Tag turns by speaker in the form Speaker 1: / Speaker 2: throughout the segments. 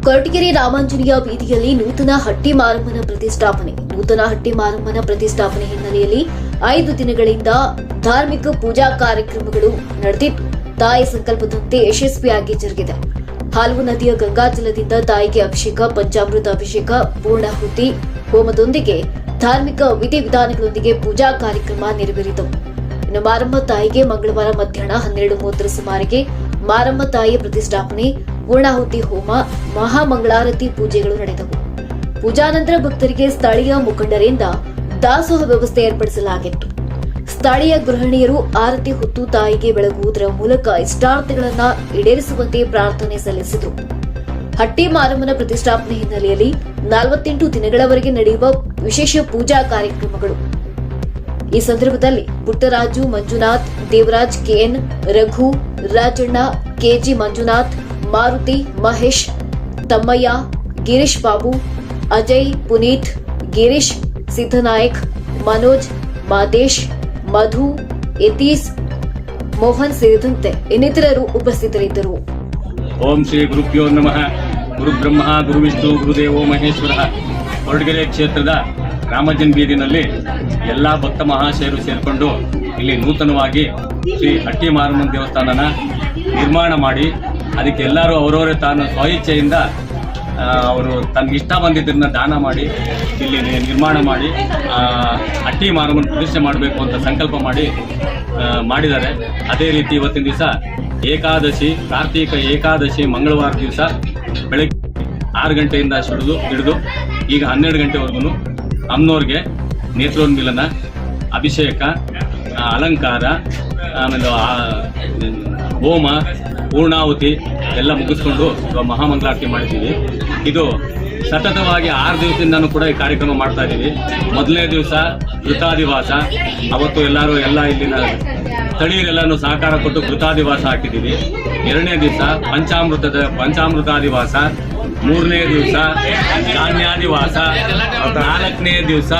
Speaker 1: ಕೊರಟಗೆರೆ ರಾಮಾಂಜನೇಯ ಬೀದಿಯಲ್ಲಿ ನೂತನ ಹಟ್ಟಿ ಮಾರಮ್ಮನ ಪ್ರತಿಷ್ಠಾಪನೆ ಹಿನ್ನೆಲೆಯಲ್ಲಿ 5 ದಿನಗಳಿಂದ ಧಾರ್ಮಿಕ ಪೂಜಾ ಕಾರ್ಯಕ್ರಮಗಳು ನಡೆದಿದ್ದು ತಾಯಿ ಸಂಕಲ್ಪದಂತೆ ಯಶಸ್ವಿಯಾಗಿ ಜರುಗಿದೆ. ಹಾಲುವ ನದಿಯ ಗಂಗಾಜಲದಿಂದ ತಾಯಿಗೆ ಅಭಿಷೇಕ, ಪಂಚಾಮೃತ ಅಭಿಷೇಕ, ಪೂರ್ಣಾಹುತಿ ಹೋಮದೊಂದಿಗೆ ಧಾರ್ಮಿಕ ವಿಧಿವಿಧಾನಗಳೊಂದಿಗೆ ಪೂಜಾ ಕಾರ್ಯಕ್ರಮ ನೆರವೇರಿದವು. ಇನ್ನು ಮಾರಮ್ಮ ತಾಯಿಗೆ ಮಂಗಳವಾರ ಮಧ್ಯಾಹ್ನ 12:30 ಸುಮಾರಿಗೆ ಮಾರಮ್ಮ ತಾಯಿಯ ಪ್ರತಿಷ್ಠಾಪನೆ, ಪೂರ್ಣಾಹುತಿ ಹೋಮ, ಮಹಾಮಂಗಳಾರತಿ ಪೂಜೆಗಳು ನಡೆದವು. ಪೂಜಾ ನಂತರ ಭಕ್ತರಿಗೆ ಸ್ಥಳೀಯ ಮುಖಂಡರಿಂದ ದಾಸೋಹ ವ್ಯವಸ್ಥೆ ಏರ್ಪಡಿಸಲಾಗಿತ್ತು. ಸ್ಥಳೀಯ ಗೃಹಿಣಿಯರು ಆರತಿ ಹೊತ್ತು ತಾಯಿಗೆ ಬೆಳಗುವುದರ ಮೂಲಕ ಇಷ್ಟಾರ್ಥಗಳನ್ನ ಈಡೇರಿಸುವಂತೆ ಪ್ರಾರ್ಥನೆ ಸಲ್ಲಿಸಿದರು. ಹಟ್ಟಿ ಮಾರಮ್ಮನ ಪ್ರತಿಷ್ಠಾಪನೆ ಹಿನ್ನೆಲೆಯಲ್ಲಿ 48 ದಿನಗಳವರೆಗೆ ನಡೆಯುವ ವಿಶೇಷ ಪೂಜಾ ಕಾರ್ಯಕ್ರಮಗಳು. ಈ ಸಂದರ್ಭದಲ್ಲಿ ಪುಟ್ಟರಾಜು, ಮಂಜುನಾಥ್, ದೇವರಾಜ್, ಕೆಎನ್, ರಘು, ರಾಜಣ್ಣ, ಕೆಜಿ ಮಂಜುನಾಥ್, ಮಾರುತಿ, ಮಹೇಶ್, ತಮ್ಮಯ್ಯ, ಗಿರೀಶ್ ಬಾಬು, ಅಜಯ್, ಪುನೀತ್, ಗಿರೀಶ್, ಸಿದ್ದನಾಯಕ್, ಮನೋಜ್, ಮಾದೇಶ್, ಮಧು, ಯತೀಶ್, ಮೋಹನ್ ಸೇರಿದಂತೆ ಇನ್ನಿತರರು ಉಪಸ್ಥಿತರಿದ್ದರು.
Speaker 2: ಓಂ ಶ್ರೀ ಗುರುಭ್ಯೋ ನಮಃ. ಗುರು ಬ್ರಹ್ಮ, ಗುರು ವಿಷ್ಣು, ಗುರುದೇವೋ ಮಹೇಶ್ವರ. ಕೊರಟಗೆರೆ ಕ್ಷೇತ್ರದ ರಾಮಜನ್ ಬೀದಿನಲ್ಲಿ ಎಲ್ಲ ಭಕ್ತ ಮಹಾಶಯರು ಸೇರಿಕೊಂಡು ಇಲ್ಲಿ ನೂತನವಾಗಿ ಶ್ರೀ ಹಟ್ಟಿ ಮಾರಮ್ಮನ ದೇವಸ್ಥಾನನ ನಿರ್ಮಾಣ ಮಾಡಿ ಅದಕ್ಕೆ ಎಲ್ಲರೂ ಅವರವರೇ ತಾನು ಸ್ವಇಚ್ಛೆಯಿಂದ ಅವರು ತನಗೆ ಇಷ್ಟ ಬಂದಿದ್ದನ್ನು ದಾನ ಮಾಡಿ ಇಲ್ಲಿ ನಿರ್ಮಾಣ ಮಾಡಿ ಹಟ್ಟಿ ಮಾರಮ್ಮನ ಪ್ರತಿಷ್ಠೆ ಮಾಡಬೇಕು ಅಂತ ಸಂಕಲ್ಪ ಮಾಡಿದ್ದಾರೆ. ಅದೇ ರೀತಿ ಇವತ್ತಿನ ದಿವಸ ಏಕಾದಶಿ, ಕಾರ್ತೀಕ ಏಕಾದಶಿ ಮಂಗಳವಾರ ದಿವಸ ಬೆಳಗ್ಗೆ 6 ಗಂಟೆಯಿಂದ ಹಿಡಿದು ಈಗ 12 ಗಂಟೆವರೆಗೂ ಅಮ್ಮನವ್ರಿಗೆ ನೇತ್ರೋನ್ಮಿಲನ, ಅಭಿಷೇಕ, ಅಲಂಕಾರ, ಆಮೇಲೆ ಹೋಮ, ಪೂರ್ಣಾಹುತಿ ಎಲ್ಲ ಮುಗಿಸ್ಕೊಂಡು ಮಹಾಮಂಗಳಾರತಿ ಮಾಡಿದ್ದೀವಿ. ಇದು ಸತತವಾಗಿ 6 ದಿವಸದಿಂದನೂ ಕೂಡ ಈ ಕಾರ್ಯಕ್ರಮ ಮಾಡ್ತಾ ಇದ್ದೀವಿ. ಮೊದಲನೇ ದಿವಸ ಘೃತಾದಿವಾಸ, ಅವತ್ತು ಎಲ್ಲ ಇಲ್ಲಿನ ಸ್ಥಳೀಯರೆಲ್ಲನೂ ಸಹಕಾರ ಕೊಟ್ಟು ಘೃತಾದಿವಾಸ ಹಾಕಿದ್ದೀವಿ. 2ನೇ ದಿವಸ ಪಂಚಾಮೃತಾದಿವಾಸ, 3ನೇ ದಿವಸ ಧಾನ್ಯಾದಿವಾಸ, 4ನೇ ದಿವಸ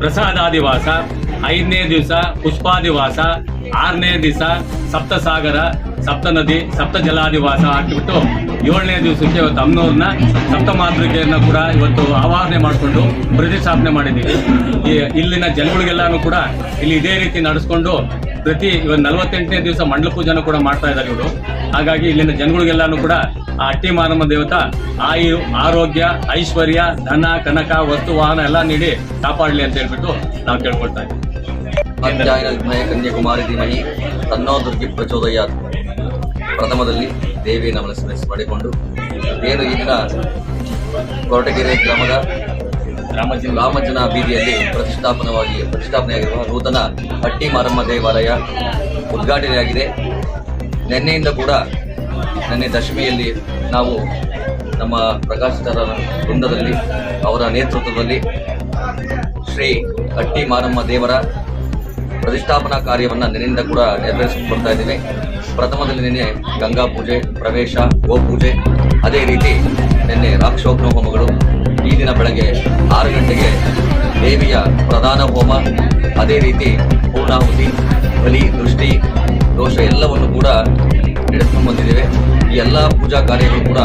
Speaker 2: ಪ್ರಸಾದಾದಿವಾಸ, 5ನೇ ದಿವಸ ಪುಷ್ಪಾದಿವಾಸ, 6ನೇ ದಿವಸ ಸಪ್ತಸಾಗರ, ಸಪ್ತನದಿ, ಸಪ್ತ ಜಲಾದಿವಾಸ ಹಾಕಿಬಿಟ್ಟು 7ನೇ ದಿವಸಕ್ಕೆ ಇವತ್ತು ಅಮ್ಮನವ್ರನ್ನ ಸಪ್ತಮಾತೃಕೆಯನ್ನು ಕೂಡ ಇವತ್ತು ಆವಾಹನೆ ಮಾಡಿಕೊಂಡು ಪ್ರತಿಷ್ಠಾಪನೆ ಮಾಡಿದ್ದೀವಿ. ಇಲ್ಲಿನ ಜನಗಳಿಗೆಲ್ಲಾನು ಕೂಡ ಇಲ್ಲಿ ಇದೇ ರೀತಿ ನಡೆಸ್ಕೊಂಡು ಇವತ್ತು 48ನೇ ದಿವಸ ಮಂಡಲ ಪೂಜೆನೂ ಕೂಡ ಮಾಡ್ತಾ ಇದ್ದಾರೆ ಇವರು. ಹಾಗಾಗಿ ಇಲ್ಲಿನ ಜನಗಳಿಗೆಲ್ಲಾನು ಕೂಡ ಆ ಹಟ್ಟಿ ಮಾರಮ್ಮ ದೇವತಾ ಆರೋಗ್ಯ, ಐಶ್ವರ್ಯ, ಧನ, ಕನಕ, ವಸ್ತು, ವಾಹನ ಎಲ್ಲ ನೀಡಿ ಕಾಪಾಡಲಿ ಅಂತ ಹೇಳ್ಬಿಟ್ಟು ನಾವು ಕೇಳ್ಕೊಳ್ತಾ ಇದ್ದೀವಿ.
Speaker 3: ವಿದ್ಮಹೇ ಕನ್ಯಾಕುಮಾರಿ ಧೀಮಹಿ ತನ್ನೋ ದುರ್ಗಿ ಪ್ರಚೋದಯಾತ್. ಪ್ರಥಮದಲ್ಲಿ ದೇವಿಯನ್ನು ಸ್ಮರಿಸಿಕೊಂಡು ಏನು ಈ ದಿನ ಕೊರಟಗೆರೆ ಗ್ರಾಮದ ರಾಮಜನ ಬೀದಿಯಲ್ಲಿ ಪ್ರತಿಷ್ಠಾಪನೆಯಾಗಿರುವ ನೂತನ ಹಟ್ಟಿ ಮಾರಮ್ಮ ದೇವಾಲಯ ಉದ್ಘಾಟನೆಯಾಗಿದೆ. ನಿನ್ನೆಯಿಂದ ಕೂಡ ದಶಮಿಯಲ್ಲಿ ನಾವು ನಮ್ಮ ಪ್ರಕಾಶಿತರ ವೃಂದದಲ್ಲಿ ಅವರ ನೇತೃತ್ವದಲ್ಲಿ ಶ್ರೀ ಹಟ್ಟಿ ಮಾರಮ್ಮ ದೇವರ ಪ್ರತಿಷ್ಠಾಪನಾ ಕಾರ್ಯವನ್ನು ನಿನ್ನೆಯಿಂದ ಕೂಡ ನೆರವೇರಿಸಿಕೊಂಡು ಬರ್ತಾ ಇದ್ದೀವಿ. ಪ್ರಥಮದಲ್ಲಿ ನಿನ್ನೆ ಗಂಗಾ ಪೂಜೆ, ಪ್ರವೇಶ, ಗೋಪೂಜೆ, ಅದೇ ರೀತಿ ನಿನ್ನೆ ರಾಕ್ಷೋಗ್ನ ಹೋಮಗಳು. ಈ ದಿನ ಬೆಳಗ್ಗೆ 6 ಗಂಟೆಗೆ ದೇವಿಯ ಪ್ರಧಾನ ಹೋಮ, ಅದೇ ರೀತಿ ಪೂರ್ಣಾಹುತಿ, ಬಲಿ, ದೃಷ್ಟಿ, ದೋಷ ಎಲ್ಲವನ್ನು ಕೂಡ ನಡೆಸ್ಕೊಂಡು ಬಂದಿದ್ದೇವೆ. ಈ ಎಲ್ಲ ಪೂಜಾ ಕಾರ್ಯಗಳು ಕೂಡ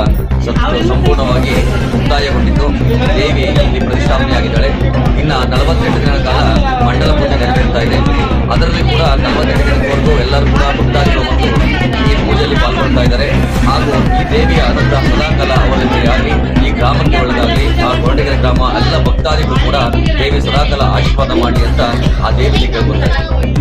Speaker 3: ಸಂಪೂರ್ಣವಾಗಿ ಮುಕ್ತಾಯಗೊಂಡಿದ್ದು ದೇವಿ ಇಲ್ಲಿ ಪ್ರತಿಷ್ಠಾಪನೆಯಾಗಿದ್ದಾಳೆ. ಇನ್ನು 48 ದಿನಗಳ ಕಾಲ ಮಂಡಲ ಪೂಜೆ ನೆರವೇರ್ತಾ ಇದೆ. ಅದರಲ್ಲಿ ಕೂಡ 48 ದಿನದವರೆಗೂ ಎಲ್ಲರೂ ಕೂಡ ಭಕ್ತಾದಿಗಳು ಬಂದು ಈ ಪೂಜೆಯಲ್ಲಿ ಪಾಲ್ಗೊಳ್ತಾ ಇದ್ದಾರೆ. ಹಾಗೂ ಈ ದೇವಿಯ ಅನುಗ್ರಹ ಸದಾಕಾಲ ಅವರಲ್ಲಿ ಆಗಲಿ, ಈ ಗ್ರಾಮಕ್ಕೆ ಒಳಗಾಗಲಿ, ಆ ಕೊರಟಗೆರೆ ಗ್ರಾಮ ಎಲ್ಲ ಭಕ್ತಾದಿಗಳು ಕೂಡ ದೇವಿ ಸದಾಕಾಲ ಆಶೀರ್ವಾದ ಮಾಡಿ ಅಂತ ಆ ದೇವಿಗೆ ಕೇಳ್ಕೊಳ್ತಾ ಇದ್ದಾರೆ.